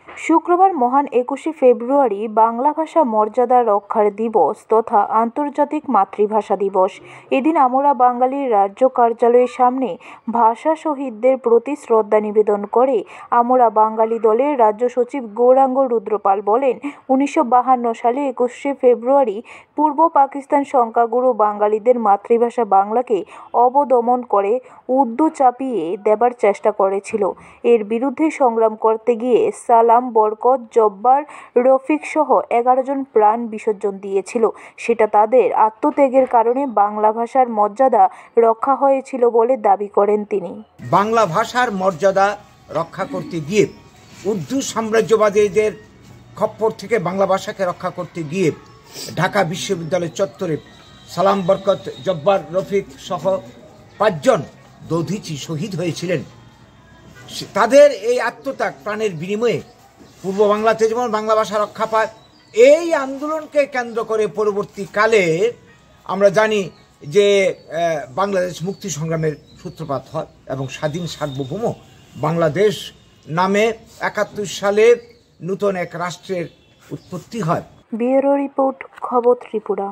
শুক্রবার মহান 21শে ফেব্রুয়ারি বাংলা ভাষা মর্যাদা রক্ষার দিবস তথা আন্তর্জাতিক মাতৃভাষা দিবস। এদিন আমরা বাঙালির রাজ্য কার্যালয়ের সামনে ভাষা শহীদদের প্রতি শ্রদ্ধা নিবেদন করে আমরা বাঙালি দলের রাজ্য সচিব গৌরাঙ্গ রুদ্রপাল বলেন, 1952 সালে 21শে ফেব্রুয়ারি পূর্ব পাকিস্তান সংখ্যাগুরু বাঙালিদের মাতৃভাষা বাংলাকে অবদমন করে উর্দু চাপিয়ে দেবার চেষ্টা করেছিল। এর বিরুদ্ধে সংগ্রাম করতে গিয়ে সালাম, বরকত, জব্বার, রফিক সহ 11 জন প্রাণ বিসর্জন দিয়েছিল। সেটা তাদের আত্মত্যাগের কারণে বাংলা ভাষার মর্যাদা রক্ষা হয়েছিল বলে দাবি করেন তিনি। বাংলা ভাষার মর্যাদা রক্ষা করতে গিয়ে উর্দু সাম্রাজ্যবাদীদের খপ্পর থেকে বাংলা ভাষাকে রক্ষা করতে গিয়ে ঢাকা বিশ্ববিদ্যালয় চত্বরে সালাম, বরকত, জব্বার, রফিক সহ 5 জন দধিচি শহীদ হয়েছিলেন। তাদের এই আত্মত্যাগ প্রাণের বিনিময়ে পূর্ব বাংলাতে যেমন বাংলা ভাষা রক্ষা পায়, এই আন্দোলনকে কেন্দ্র করে পরবর্তীকালে আমরা জানি যে বাংলাদেশ মুক্তি সংগ্রামের সূত্রপাত হয় এবং স্বাধীন সার্বভৌম বাংলাদেশ নামে 71 সালে নূতন এক রাষ্ট্রের উৎপত্তি হয়। ব্যুরো রিপোর্ট, খবর ত্রিপুরা।